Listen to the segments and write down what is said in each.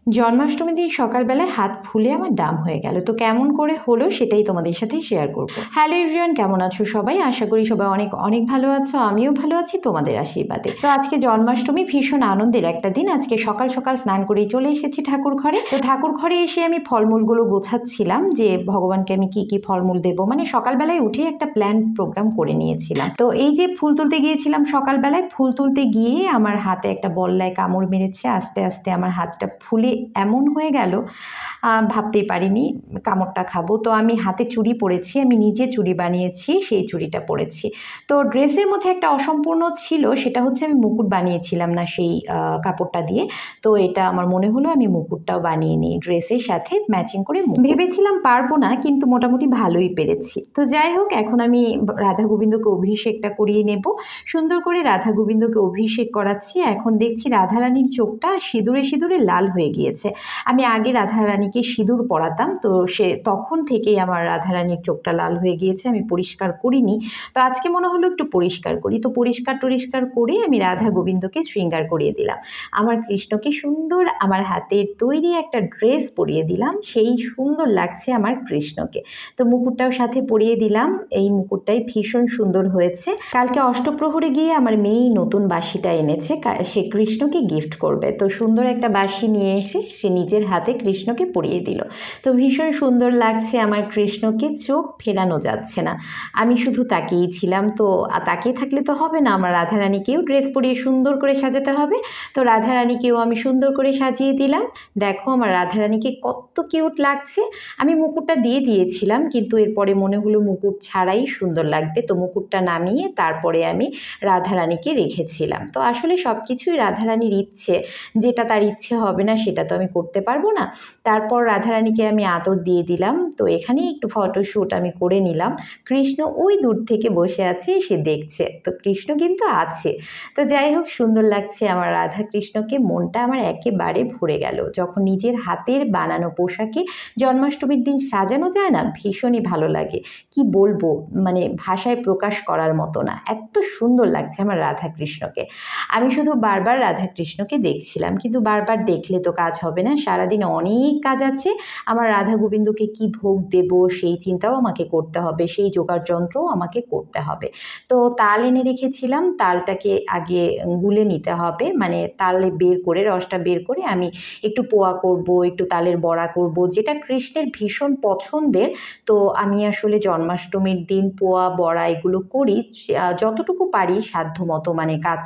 জন্মাষ্টমীর দিন সকালবেলায় হাত ফুলে আমার ডাম হয়ে গেল। তো কেমন করে হলো সেটাই তোমাদের সাথে শেয়ার করব। হ্যালো এভরিওয়ান, কেমন আছো সবাই? আশা করি সবাই অনেক অনেক ভালো আছো, আমিও ভালো আছি তোমাদের আশীর্বাদে। তো আজকে জন্মাষ্টমী, ভীষণ আনন্দের একটা দিন। আজকে সকাল সকাল স্নান করেই চলে এসেছি ঠাকুর ঘরে। তো ঠাকুর ঘরে এসে আমি ফলমূলগুলো গোছাচ্ছিলাম যে ভগবানকে আমি কি কি ফলমূল দেবো, মানে সকালবেলায় উঠে একটা প্ল্যান প্রোগ্রাম করে নিয়েছিলাম। তো এই যে ফুল তুলতে গিয়েছিলাম সকালবেলায়, ফুল তুলতে গিয়ে আমার হাতে একটা বল্লায় কামড় মেরেছে। আস্তে আস্তে আমার হাতটা ফুলে এমন হয়ে গেল, ভাবতেই পারিনি কামড়টা খাবো। তো আমি হাতে চুড়ি পরেছি, আমি নিজে চুড়ি বানিয়েছি, সেই চুড়িটা পরেছি। তো ড্রেসের মধ্যে একটা অসম্পূর্ণ ছিল, সেটা হচ্ছে আমি মুকুট বানিয়েছিলাম না সেই কাপড়টা দিয়ে। তো এটা আমার মনে হলো আমি মুকুটটাও বানিয়ে নিই ড্রেসের সাথে ম্যাচিং করে। ভেবেছিলাম পারবো না, কিন্তু মোটামুটি ভালোই পেরেছি। তো যাই হোক, এখন আমি রাধা গোবিন্দকে অভিষেকটা করিয়ে নেব। সুন্দর করে রাধা গোবিন্দকে অভিষেক করাচ্ছি। এখন দেখছি রাধারানীর চোখটা সিঁদুরে সিঁদুরে লাল হয়ে গিয়েছে। আমি আগে রাধারানীকে সিঁদুর পরাতাম, তো তখন থেকেই আমার রাধারানীর চোখটা লাল হয়ে গিয়েছে। আমি পরিষ্কার করিনি, তো আজকে মনে হলো একটু পরিষ্কার করি। তো পরিষ্কার করে আমি রাধা গোবিন্দকে শৃঙ্গার করিয়ে দিলাম। আমার কৃষ্ণকে সুন্দর আমার হাতের তৈরি একটা ড্রেস পরিয়ে দিলাম, সেই সুন্দর লাগছে আমার কৃষ্ণকে। তো মুকুটটাও সাথে পরিয়ে দিলাম, এই মুকুটটাই ভীষণ সুন্দর হয়েছে। কালকে অষ্টপ্রহরে গিয়ে আমার মেয়েই নতুন বাঁশিটা এনেছে, সে কৃষ্ণকে গিফট করবে। তো সুন্দর একটা বাঁশি নিয়ে এসে সে নিজের হাতে কৃষ্ণকে পরিয়ে দিল। তো ভীষণ সুন্দর লাগছে আমার কৃষ্ণকে, চোখ ফেরানো যাচ্ছে না। আমি শুধু তাকিয়েই ছিলাম। তো তাকিয়ে থাকলে তো হবে না, আমার রাধারানীকেও ড্রেস পরিয়ে সুন্দর করে সাজাতে হবে। তো রাধারানীকেও আমি সুন্দর করে সাজিয়ে দিলাম। দেখো আমার রাধারানীকে কত কিউট লাগছে। আমি মুকুটটা দিয়ে দিয়েছিলাম, কিন্তু এরপরে মনে হলো মুকুট ছাড়াই সুন্দর লাগবে। তো মুকুটটা নামিয়ে তারপরে আমি রাধারানীকে রেখেছিলাম। তো আসলে সব কিছুই রাধারানীর ইচ্ছে, যেটা তার ইচ্ছে হবে না সেটা তো আমি করতে পারবো না। তারপর রাধারানীকে আমি আদর দিয়ে দিলাম। তো এখানেই একটু ফটোশ্যুট আমি করে নিলাম। কৃষ্ণ ওই দূর থেকে বসে আছে, সে দেখছে। তো কৃষ্ণ কিন্তু আছে। তো যাই হোক, সুন্দর লাগছে আমার রাধা কৃষ্ণকে। মনটা আমার একেবারে ভরে গেল যখন নিজের হাতের বানানো পোশাকে জন্মাষ্টমীর দিন সাজানো যায় না, ভীষণই ভালো লাগে। কি বলবো, মানে ভাষায় প্রকাশ করার মতো না, এত সুন্দর লাগছে আমার রাধা কৃষ্ণকে। আমি শুধু বারবার রাধা কৃষ্ণকে দেখছিলাম, কিন্তু বারবার দেখলে তো কাজ হবে না, সারাদিন অনেক কাজ আছে। আমার রাধা গোবিন্দকে কি ভোগ দেব সেই চিন্তাও আমাকে করতে হবে, সেই জোগাড় যন্ত্রও আমাকে করতে হবে। তো তাল এনে রেখেছিলাম, তালটাকে আগে গুলে নিতে হবে, মানে তালে বের করে, রসটা বের করে আমি একটু পোয়া করব, একটু তালের বড়া করব, যেটা কৃষ্ণের ভীষণ পছন্দের। তো আমি আসলে জন্মাষ্টমীর দিন পোয়া বড়া এগুলো করি, যতটুকু পারি সাধ্য মতো, মানে কাজ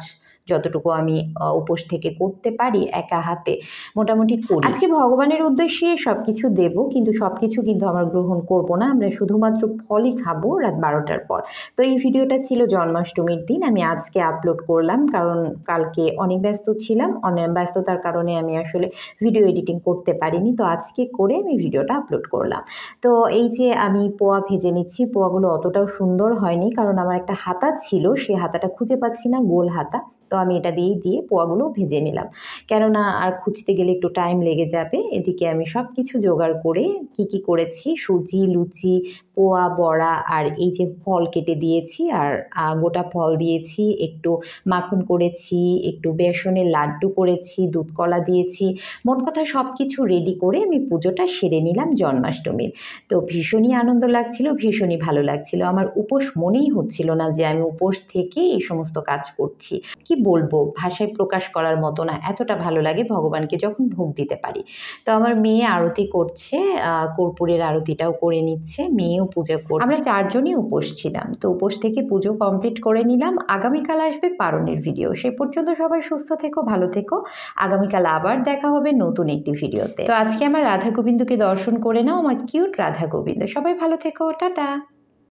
যতটুকু আমি উপোস থেকে করতে পারি একা হাতে মোটামুটি করি। আজকে ভগবানের উদ্দেশ্যে সব কিছু দেবো, কিন্তু সব কিছু কিন্তু আমরা গ্রহণ করব না, আমরা শুধুমাত্র ফলই খাবো রাত 12টার পর। তো এই ভিডিওটা ছিল জন্মাষ্টমীর দিন, আমি আজকে আপলোড করলাম কারণ কালকে অনেক ব্যস্ত ছিলাম, অনেক ব্যস্ততার কারণে আমি আসলে ভিডিও এডিটিং করতে পারিনি। তো আজকে করে আমি ভিডিওটা আপলোড করলাম। তো এই যে আমি পোয়া ভেজে নিচ্ছি, পোয়াগুলো অতটাও সুন্দর হয়নি কারণ আমার একটা হাতা ছিল, সে হাতাটা খুঁজে পাচ্ছি না, গোল হাতা। তো আমি এটা দিয়ে পোয়াগুলো ভেজে নিলাম, কেননা আর খুঁজতে গেলে একটু টাইম লেগে যাবে। এদিকে আমি সব কিছু জোগাড় করে কি করেছি, সুজি, লুচি, পোয়া, বড়া, আর এই যে ফল কেটে দিয়েছি, আর গোটা ফল দিয়েছি, একটু মাখন করেছি, একটু বেসনের লাড্ডু করেছি, দুধ কলা দিয়েছি। মোট কথা সব কিছু রেডি করে আমি পুজোটা সেরে নিলাম জন্মাষ্টমীর। তো ভীষণই আনন্দ লাগছিল, ভীষণই ভালো লাগছিল। আমার উপোস মনেই হচ্ছিল না যে আমি উপোস থেকে এই সমস্ত কাজ করছি। কি বলবো, ভাষায় প্রকাশ করার মতো না, এতটা ভালো লাগে ভগবানকে যখন ভোগ দিতে পারি। তো আমার মেয়ে আরতি করছে, কর্পূরের আরতিটাও করে নিচ্ছে, মেয়েও পূজা করছে। আমরা 4জনই উপোস ছিলাম। তো উপোস থেকে পুজো কমপ্লিট করে নিলাম। আগামীকাল আসবে পারণের ভিডিও, সে পর্যন্ত সবাই সুস্থ থেকো, ভালো থেকো। আগামীকাল আবার দেখা হবে নতুন একটি ভিডিওতে। তো আজকে আমার রাধা গোবিন্দকে দর্শন করে নাও, আমার কিউট রাধা গোবিন্দ। সবাই ভালো থেকো, টাটা।